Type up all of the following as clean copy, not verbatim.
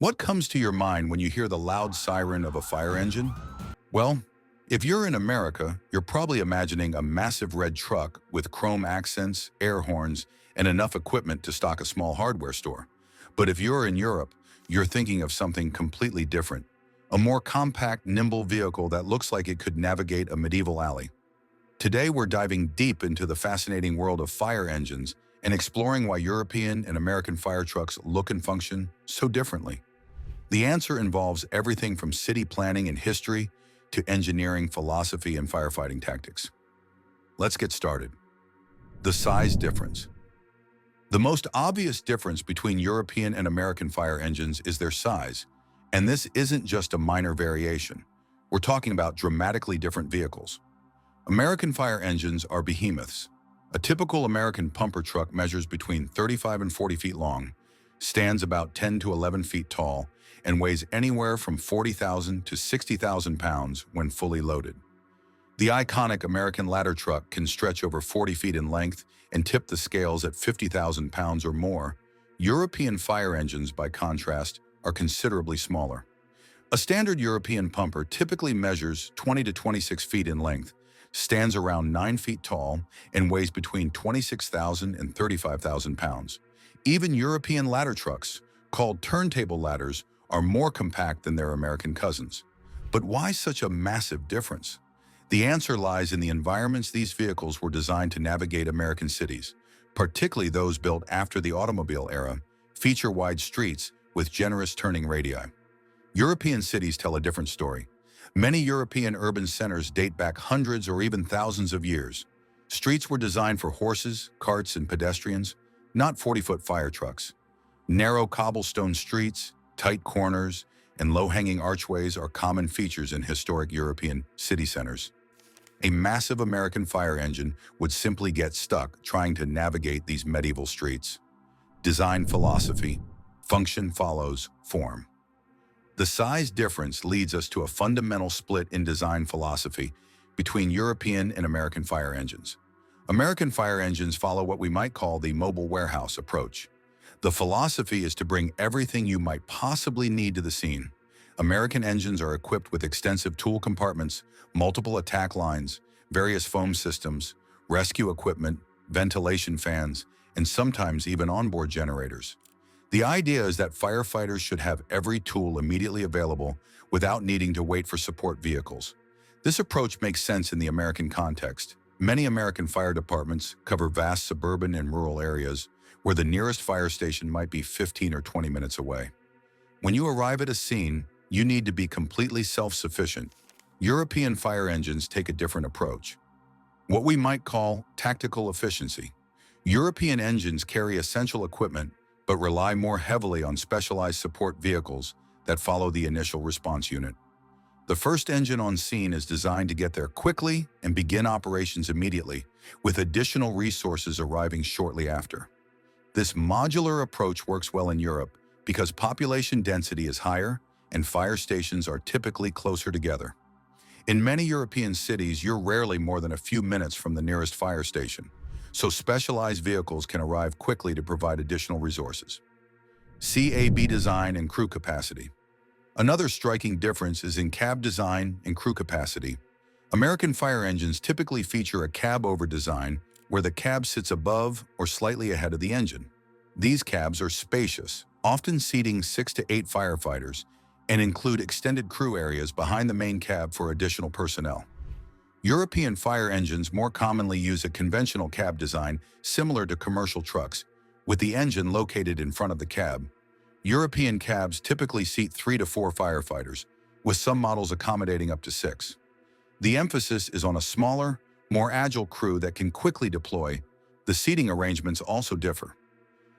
What comes to your mind when you hear the loud siren of a fire engine? Well, if you're in America, you're probably imagining a massive red truck with chrome accents, air horns, and enough equipment to stock a small hardware store. But if you're in Europe, you're thinking of something completely different. A more compact, nimble vehicle that looks like it could navigate a medieval alley. Today, we're diving deep into the fascinating world of fire engines and exploring why European and American fire trucks look and function so differently. The answer involves everything from city planning and history to engineering, philosophy, and firefighting tactics. Let's get started. The size difference. The most obvious difference between European and American fire engines is their size, and this isn't just a minor variation. We're talking about dramatically different vehicles. American fire engines are behemoths. A typical American pumper truck measures between 35 and 40 feet long, stands about 10 to 11 feet tall, and weighs anywhere from 40,000 to 60,000 pounds when fully loaded. The iconic American ladder truck can stretch over 40 feet in length and tip the scales at 50,000 pounds or more. European fire engines, by contrast, are considerably smaller. A standard European pumper typically measures 20 to 26 feet in length, stands around 9 feet tall, and weighs between 26,000 and 35,000 pounds. Even European ladder trucks, called turntable ladders, are more compact than their American cousins. But why such a massive difference? The answer lies in the environments these vehicles were designed to navigate American cities, particularly those built after the automobile era, feature wide streets with generous turning radii. European cities tell a different story. Many European urban centers date back hundreds or even thousands of years. Streets were designed for horses, carts, and pedestrians, not 40-foot fire trucks. Narrow cobblestone streets, tight corners, and low-hanging archways are common features in historic European city centers. A massive American fire engine would simply get stuck trying to navigate these medieval streets. Design philosophy: function follows form. The size difference leads us to a fundamental split in design philosophy between European and American fire engines. American fire engines follow what we might call the mobile warehouse approach. The philosophy is to bring everything you might possibly need to the scene. American engines are equipped with extensive tool compartments, multiple attack lines, various foam systems, rescue equipment, ventilation fans, and sometimes even onboard generators. The idea is that firefighters should have every tool immediately available without needing to wait for support vehicles. This approach makes sense in the American context. Many American fire departments cover vast suburban and rural areas where the nearest fire station might be 15 or 20 minutes away. When you arrive at a scene, you need to be completely self-sufficient. European fire engines take a different approach. What we might call tactical efficiency. European engines carry essential equipment but rely more heavily on specialized support vehicles that follow the initial response unit. The first engine on scene is designed to get there quickly and begin operations immediately, with additional resources arriving shortly after. This modular approach works well in Europe because population density is higher and fire stations are typically closer together. In many European cities, you're rarely more than a few minutes from the nearest fire station, so specialized vehicles can arrive quickly to provide additional resources. CAB design and crew capacity. Another striking difference is in cab design and crew capacity. American fire engines typically feature a cab-over design where the cab sits above or slightly ahead of the engine. These cabs are spacious, often seating 6 to 8 firefighters, and include extended crew areas behind the main cab for additional personnel. European fire engines more commonly use a conventional cab design similar to commercial trucks, with the engine located in front of the cab. European cabs typically seat 3 to 4 firefighters, with some models accommodating up to 6. The emphasis is on a smaller, more agile crew that can quickly deploy. The seating arrangements also differ.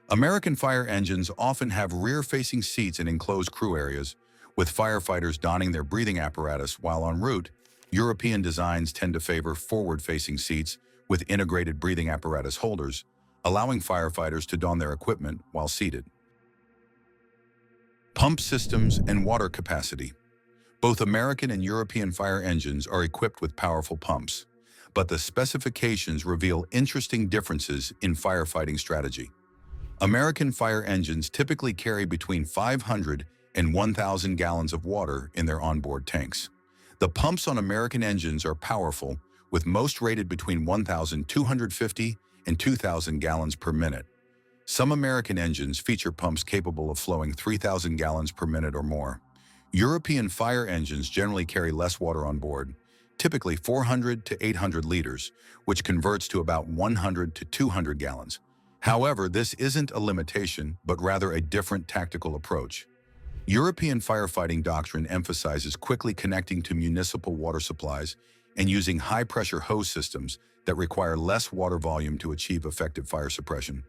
American fire engines often have rear-facing seats in enclosed crew areas, with firefighters donning their breathing apparatus while en route. European designs tend to favor forward-facing seats with integrated breathing apparatus holders, allowing firefighters to don their equipment while seated. Pump systems and water capacity. Both American and European fire engines are equipped with powerful pumps, but the specifications reveal interesting differences in firefighting strategy. American fire engines typically carry between 500 and 1,000 gallons of water in their onboard tanks. The pumps on American engines are powerful, with most rated between 1,250 and 2,000 gallons per minute. Some American engines feature pumps capable of flowing 3,000 gallons per minute or more. European fire engines generally carry less water on board, typically 400 to 800 liters, which converts to about 100 to 200 gallons. However, this isn't a limitation, but rather a different tactical approach. European firefighting doctrine emphasizes quickly connecting to municipal water supplies and using high-pressure hose systems that require less water volume to achieve effective fire suppression.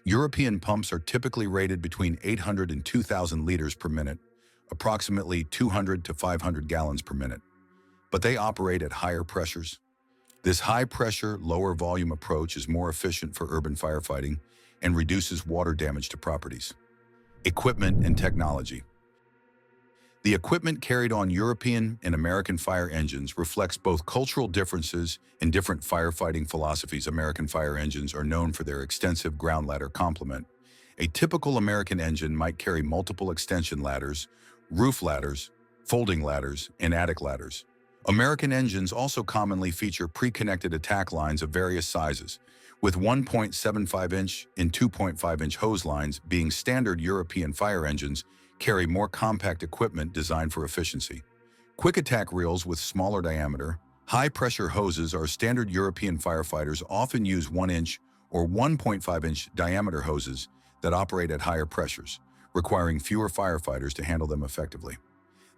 European pumps are typically rated between 800 and 2,000 liters per minute, approximately 200 to 500 gallons per minute, but they operate at higher pressures. This high-pressure, lower-volume approach is more efficient for urban firefighting and reduces water damage to properties. Equipment and technology. The equipment carried on European and American fire engines reflects both cultural differences and different firefighting philosophies. American fire engines are known for their extensive ground ladder complement. A typical American engine might carry multiple extension ladders, roof ladders, folding ladders, and attic ladders. American engines also commonly feature pre-connected attack lines of various sizes, with 1.75-inch and 2.5-inch hose lines being standard. European fire engines carry more compact equipment designed for efficiency. Quick attack reels with smaller diameter, high-pressure hoses are standard. European firefighters often use 1-inch or 1.5-inch diameter hoses that operate at higher pressures, requiring fewer firefighters to handle them effectively.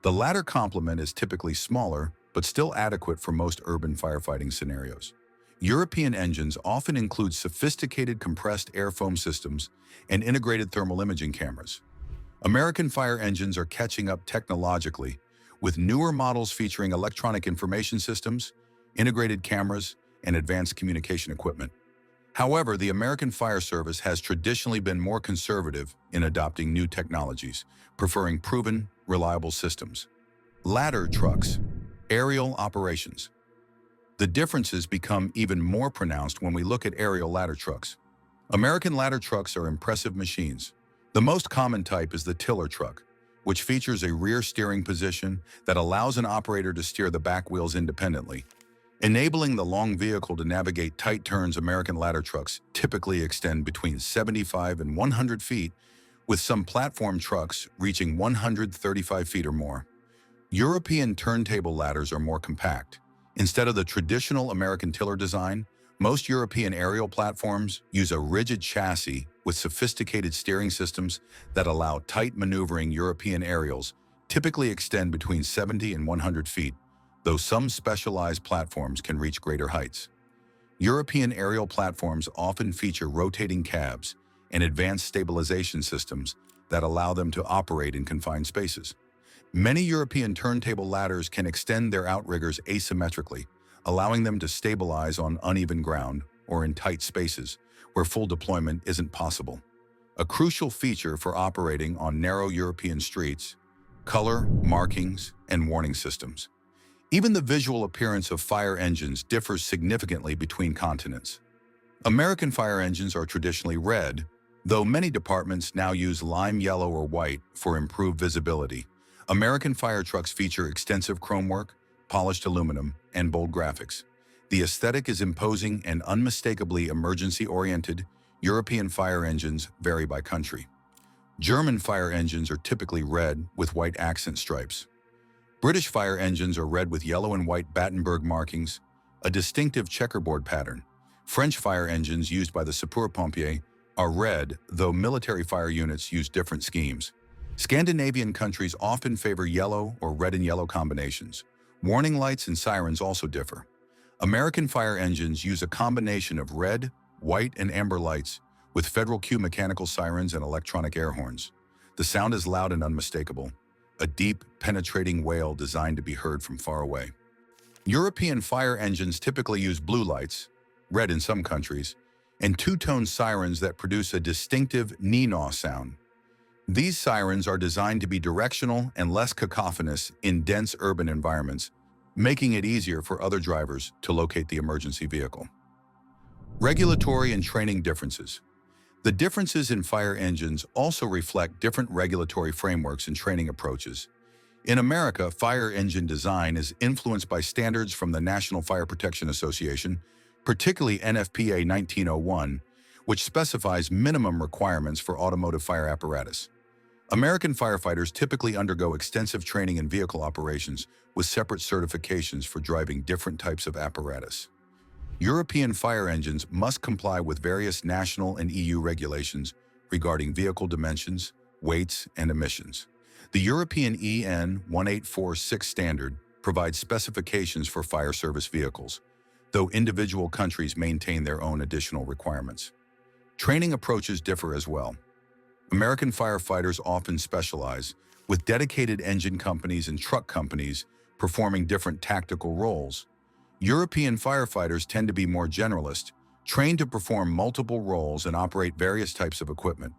The ladder complement is typically smaller, but still adequate for most urban firefighting scenarios. European engines often include sophisticated compressed air foam systems and integrated thermal imaging cameras. American fire engines are catching up technologically, with newer models featuring electronic information systems, integrated cameras, and advanced communication equipment. However, the American Fire Service has traditionally been more conservative in adopting new technologies, preferring proven, reliable systems. Ladder trucks, aerial operations. The differences become even more pronounced when we look at aerial ladder trucks. American ladder trucks are impressive machines. The most common type is the tiller truck, which features a rear steering position that allows an operator to steer the back wheels independently, enabling the long vehicle to navigate tight turns. American ladder trucks typically extend between 75 and 100 feet, with some platform trucks reaching 135 feet or more. European turntable ladders are more compact. Instead of the traditional American tiller design, most European aerial platforms use a rigid chassis with sophisticated steering systems that allow tight maneuvering. European aerials typically extend between 70 and 100 feet, though some specialized platforms can reach greater heights. European aerial platforms often feature rotating cabs and advanced stabilization systems that allow them to operate in confined spaces. Many European turntable ladders can extend their outriggers asymmetrically, allowing them to stabilize on uneven ground or in tight spaces where full deployment isn't possible. A crucial feature for operating on narrow European streets: color, markings, and warning systems. Even the visual appearance of fire engines differs significantly between continents. American fire engines are traditionally red, though many departments now use lime yellow or white for improved visibility. American fire trucks feature extensive chrome work, polished aluminum, and bold graphics. The aesthetic is imposing and unmistakably emergency-oriented. European fire engines vary by country. German fire engines are typically red with white accent stripes. British fire engines are red with yellow and white Battenberg markings, a distinctive checkerboard pattern. French fire engines used by the sapeurs-pompiers are red, though military fire units use different schemes. Scandinavian countries often favor yellow or red and yellow combinations. Warning lights and sirens also differ. American fire engines use a combination of red, white, and amber lights, with Federal Q mechanical sirens and electronic air horns. The sound is loud and unmistakable, a deep, penetrating wail designed to be heard from far away. European fire engines typically use blue lights, red in some countries, and two-tone sirens that produce a distinctive nee-naw sound. These sirens are designed to be directional and less cacophonous in dense urban environments, making it easier for other drivers to locate the emergency vehicle. Regulatory and training differences. The differences in fire engines also reflect different regulatory frameworks and training approaches. In America, fire engine design is influenced by standards from the National Fire Protection Association, particularly NFPA 1901, which specifies minimum requirements for automotive fire apparatus. American firefighters typically undergo extensive training in vehicle operations with separate certifications for driving different types of apparatus. European fire engines must comply with various national and EU regulations regarding vehicle dimensions, weights, and emissions. The European EN 1846 standard provides specifications for fire service vehicles, though individual countries maintain their own additional requirements. Training approaches differ as well. American firefighters often specialize, with dedicated engine companies and truck companies performing different tactical roles. European firefighters tend to be more generalist, trained to perform multiple roles and operate various types of equipment.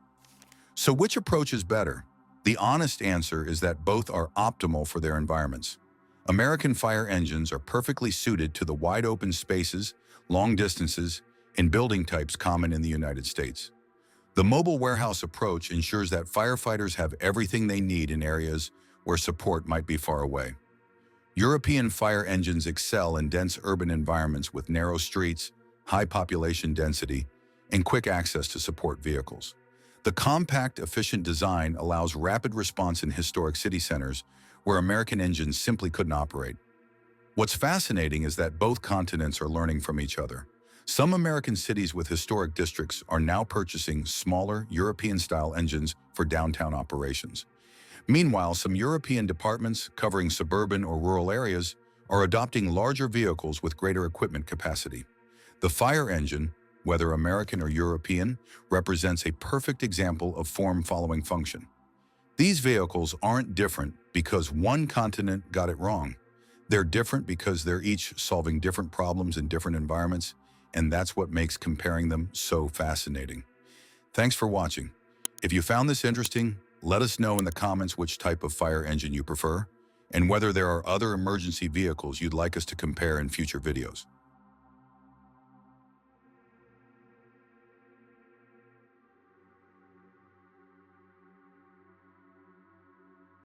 So which approach is better? The honest answer is that both are optimal for their environments. American fire engines are perfectly suited to the wide open spaces, long distances, and building types common in the United States. The mobile warehouse approach ensures that firefighters have everything they need in areas where support might be far away. European fire engines excel in dense urban environments with narrow streets, high population density, and quick access to support vehicles. The compact, efficient design allows rapid response in historic city centers where American engines simply couldn't operate. What's fascinating is that both continents are learning from each other. Some American cities with historic districts are now purchasing smaller, European-style engines for downtown operations. Meanwhile, some European departments covering suburban or rural areas are adopting larger vehicles with greater equipment capacity. The fire engine, whether American or European, represents a perfect example of form-following function. These vehicles aren't different because one continent got it wrong. They're different because they're each solving different problems in different environments, and that's what makes comparing them so fascinating. Thanks for watching. If you found this interesting, let us know in the comments which type of fire engine you prefer, and whether there are other emergency vehicles you'd like us to compare in future videos.